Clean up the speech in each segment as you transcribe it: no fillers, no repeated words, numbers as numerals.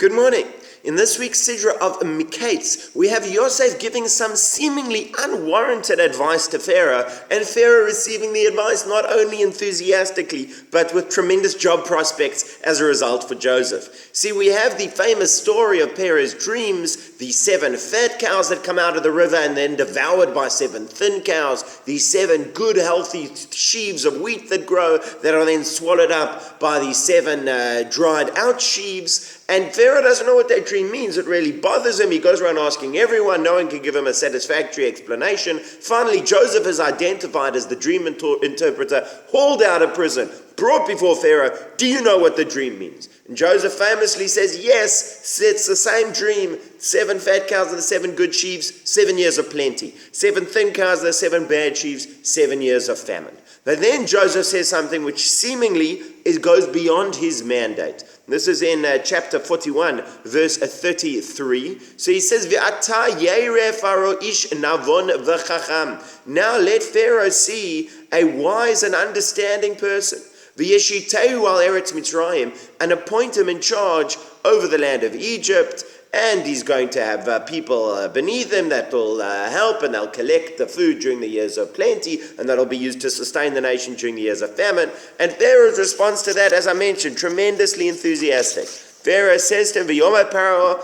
Good morning. In this week's Sidra of Miketz, we have Yosef giving some seemingly unwarranted advice to Pharaoh, and Pharaoh receiving the advice not only enthusiastically, but with tremendous job prospects as a result for Joseph. See, we have the famous story of Pharaoh's dreams, the 7 fat cows that come out of the river and then devoured by 7 thin cows, the 7 good healthy sheaves of wheat that grow that are then swallowed up by the 7 dried out sheaves. And Pharaoh doesn't know what that dream means. It really bothers him. He goes around asking everyone. No one can give him a satisfactory explanation. Finally, Joseph is identified as the dream interpreter, hauled out of prison, brought before Pharaoh. Do you know what the dream means? And Joseph famously says, yes, it's the same dream. 7 fat cows are the 7 good sheaves, 7 years of plenty. 7 thin cows are the 7 bad sheaves, 7 years of famine. But then Joseph says something which seemingly goes beyond his mandate. This is in chapter 41, verse 33. So he says, "V'ata yere Pharaoh ish navon v'chacham." Now let Pharaoh see a wise and understanding person. V'yeshitehu al eretz Mitzrayim, and appoint him in charge over the land of Egypt. And he's going to have people beneath him that will help, and they'll collect the food during the years of plenty, and that'll be used to sustain the nation during the years of famine. And Pharaoh's response to that, as I mentioned, tremendously enthusiastic. Pharaoh says to him, V'yomer Paro,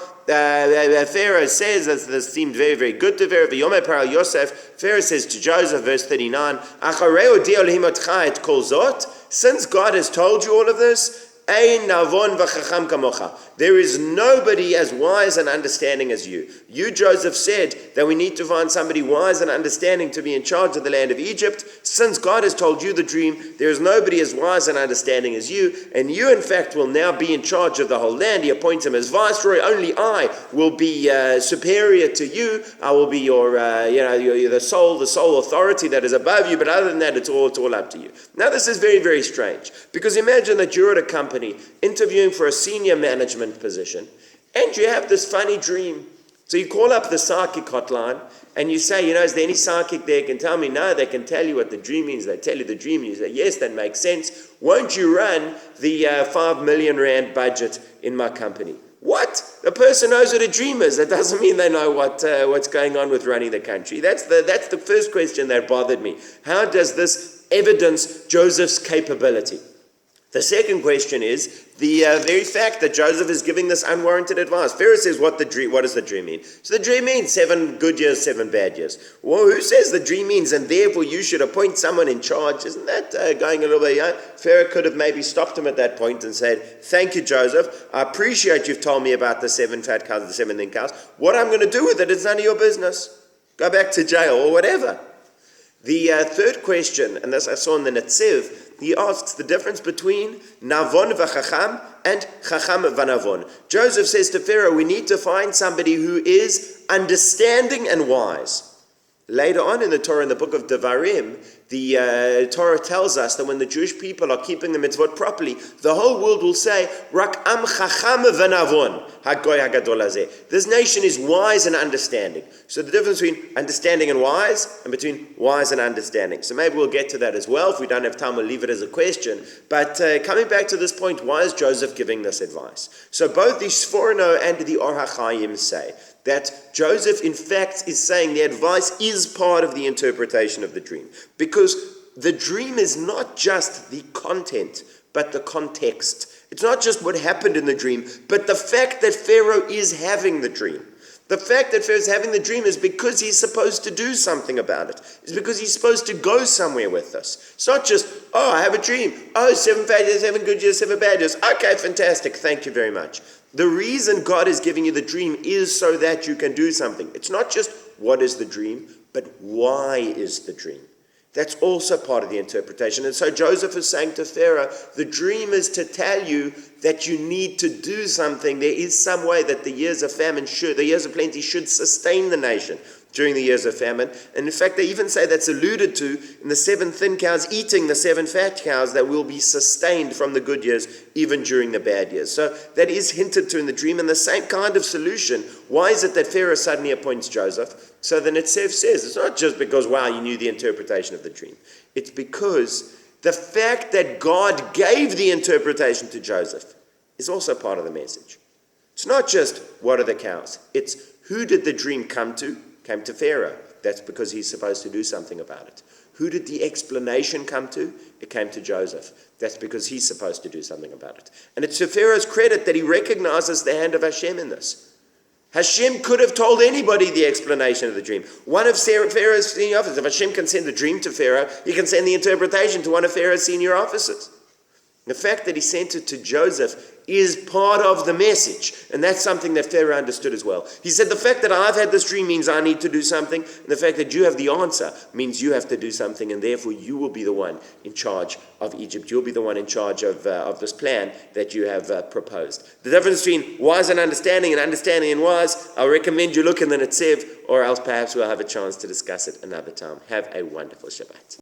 Pharaoh says, this seemed very, very good to Pharaoh, V'yomer Paro Yosef, Pharaoh says to Joseph, verse 39, Acharei odi Elohim otcha et kol zot, since God has told you all of this, Ein navon v'chacham kamocha. There is nobody as wise and understanding as you. You, Joseph, said that we need to find somebody wise and understanding to be in charge of the land of Egypt. Since God has told you the dream, there is nobody as wise and understanding as you, and you, in fact, will now be in charge of the whole land. He appoints him as viceroy. Only I will be superior to you. I will be you're the sole authority that is above you. But other than that, it's all up to you. Now, this is very, very strange, because imagine that you're at a company interviewing for a senior management position, and you have this funny dream. So you call up the psychic hotline and you say, is there any psychic there can tell me? No, they can tell you what the dream means. They tell you the dream, and you say, yes, that makes sense. Won't you run the 5 million rand budget in my company? What? The person knows what a dream is. That doesn't mean they know what's going on with running the country. That's the first question that bothered me. How does this evidence Joseph's capability? The second question is the very fact that Joseph is giving this unwarranted advice. Pharaoh says, what does the dream mean? So the dream means 7 good years, 7 bad years. Well, who says the dream means, and therefore you should appoint someone in charge? Isn't that going a little bit young? Pharaoh could have maybe stopped him at that point and said, thank you, Joseph. I appreciate you've told me about the 7 fat cows and the 7 thin cows. What I'm going to do with it is none of your business. Go back to jail or whatever. The third question, and this I saw in the Netziv, he asks the difference between Navon v'chacham and Chacham v'navon. Joseph says to Pharaoh, we need to find somebody who is understanding and wise. Later on in the Torah, in the book of Devarim, the Torah tells us that when the Jewish people are keeping the mitzvot properly, the whole world will say, Rak am chacham v'navon, hagoy hagadol hazeh. This nation is wise and understanding. So the difference between understanding and wise, and between wise and understanding. So maybe we'll get to that as well. If we don't have time, we'll leave it as a question. But coming back to this point, why is Joseph giving this advice? So both the Sforno and the Or HaChaim say that Joseph, in fact, is saying the advice is part of the interpretation of the dream. Because the dream is not just the content, but the context. It's not just what happened in the dream, but the fact that Pharaoh is having the dream. The fact that Pharaoh is having the dream is because he's supposed to do something about it. It's because he's supposed to go somewhere with this. It's not just, I have a dream. 7 bad years, 7 good years, 7 bad years. Okay, fantastic. Thank you very much. The reason God is giving you the dream is so that you can do something. It's not just what is the dream, but why is the dream? That's also part of the interpretation. And so Joseph is saying to Pharaoh, the dream is to tell you that you need to do something. There is some way that the years of plenty should sustain the nation during the years of famine. And in fact, they even say that's alluded to in the 7 thin cows eating the 7 fat cows that will be sustained from the good years, even during the bad years. So that is hinted to in the dream, and the same kind of solution. Why is it that Pharaoh suddenly appoints Joseph? So the Netziv says, it's not just because, you knew the interpretation of the dream. It's because the fact that God gave the interpretation to Joseph is also part of the message. It's It's not just what are the cows. It's who did the dream come to? Came to Pharaoh. That's because he's supposed to do something about it. Who did the explanation come to? It came to Joseph. That's because he's supposed to do something about it. And it's to Pharaoh's credit that he recognizes the hand of Hashem in this. Hashem could have told anybody the explanation of the dream. One of Pharaoh's senior officers, if Hashem can send the dream to Pharaoh, he can send the interpretation to one of Pharaoh's senior officers. The fact that he sent it to Joseph is part of the message. And that's something that Pharaoh understood as well. He said, the fact that I've had this dream means I need to do something. And the fact that you have the answer means you have to do something. And therefore you will be the one in charge of Egypt. You'll be the one in charge of this plan that you have proposed. The difference between wise and understanding and wise, I'll recommend you look in the Netzev, or else perhaps we'll have a chance to discuss it another time. Have a wonderful Shabbat.